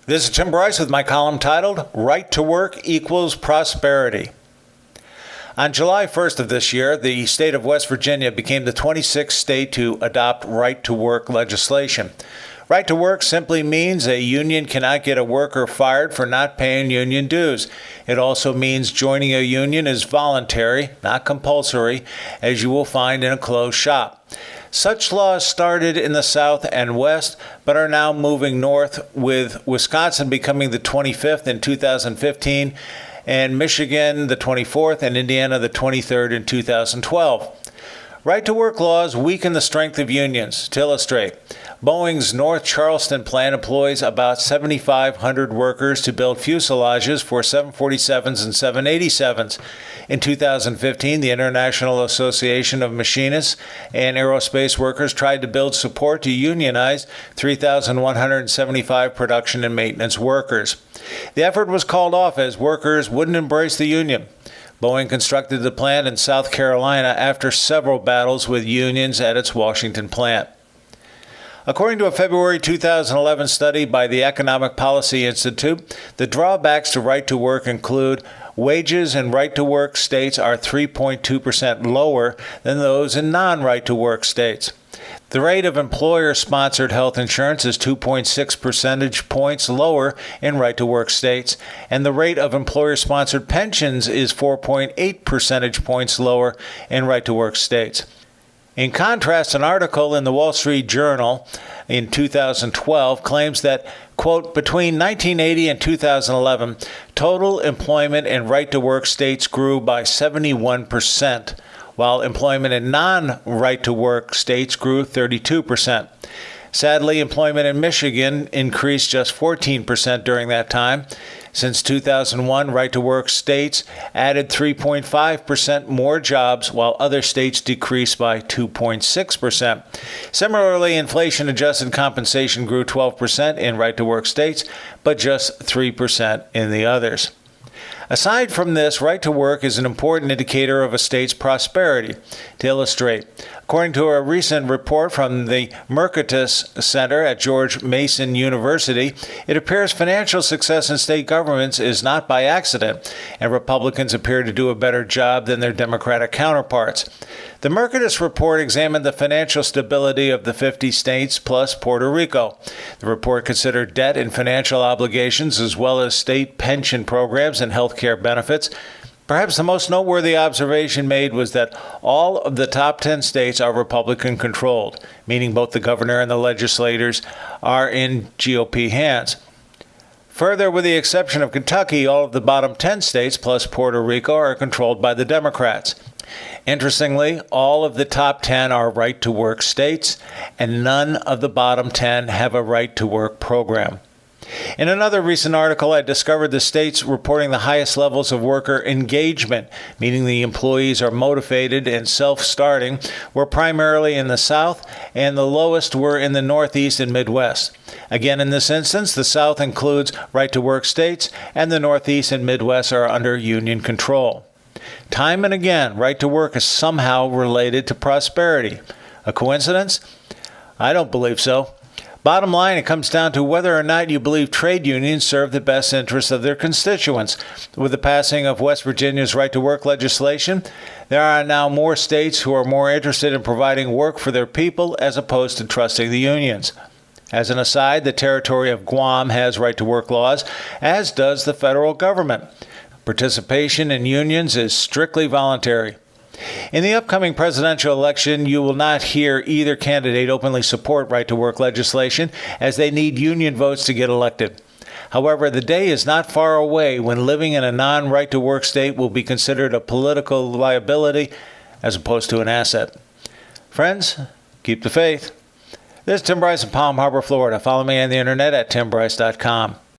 This is Tim Bryce with my column titled, Right to Work Equals Prosperity. On July 1st of this year, the state of West Virginia became the 26th state to adopt right-to-work legislation. Right to work simply means a union cannot get a worker fired for not paying union dues. It also means joining a union is voluntary, not compulsory, as you will find in a closed shop. Such laws started in the South and West, but are now moving north, with Wisconsin becoming the 25th in 2015, and Michigan the 24th, and Indiana the 23rd in 2012. Right-to-work laws weaken the strength of unions. To illustrate, Boeing's North Charleston plant employs about 7,500 workers to build fuselages for 747s and 787s. In 2015, the International Association of Machinists and Aerospace Workers tried to build support to unionize 3,175 production and maintenance workers. The effort was called off as workers wouldn't embrace the union. Boeing constructed the plant in South Carolina after several battles with unions at its Washington plant. According to a February 2011 study by the Economic Policy Institute, the drawbacks to right to work include wages in right-to-work states are 3.2% lower than those in non-right-to-work states. The rate of employer-sponsored health insurance is 2.6 percentage points lower in right-to-work states, and the rate of employer-sponsored pensions is 4.8 percentage points lower in right-to-work states. In contrast, an article in the Wall Street Journal in 2012 claims that, quote, between 1980 and 2011, total employment in right-to-work states grew by 71%. While employment in non-right-to-work states grew 32%. Sadly, employment in Michigan increased just 14% during that time. Since 2001, right-to-work states added 3.5% more jobs, while other states decreased by 2.6%. Similarly, inflation-adjusted compensation grew 12% in right-to-work states, but just 3% in the others. Aside from this, right to work is an important indicator of a state's prosperity. To illustrate, according to a recent report from the Mercatus Center at George Mason University, it appears financial success in state governments is not by accident, and Republicans appear to do a better job than their Democratic counterparts. The Mercatus report examined the financial stability of the 50 states plus Puerto Rico. The report considered debt and financial obligations as well as state pension programs and health care benefits. Perhaps the most noteworthy observation made was that all of the top 10 states are Republican-controlled, meaning both the governor and the legislators are in GOP hands. Further, with the exception of Kentucky, all of the bottom 10 states plus Puerto Rico are controlled by the Democrats. Interestingly, all of the top 10 are right-to-work states, and none of the bottom 10 have a right-to-work program. In another recent article, I discovered the states reporting the highest levels of worker engagement, meaning the employees are motivated and self-starting, were primarily in the South, and the lowest were in the Northeast and Midwest. Again, in this instance, the South includes right-to-work states, and the Northeast and Midwest are under union control. Time and again, right to work is somehow related to prosperity. A coincidence? I don't believe so. Bottom line, it comes down to whether or not you believe trade unions serve the best interests of their constituents. With the passing of West Virginia's right-to-work legislation, there are now more states who are more interested in providing work for their people as opposed to trusting the unions. As an aside, the territory of Guam has right-to-work laws, as does the federal government. Participation in unions is strictly voluntary. In the upcoming presidential election, you will not hear either candidate openly support right-to-work legislation, as they need union votes to get elected. However, the day is not far away when living in a non-right-to-work state will be considered a political liability as opposed to an asset. Friends, keep the faith. This is Tim Bryce in Palm Harbor, Florida. Follow me on the internet at timbryce.com.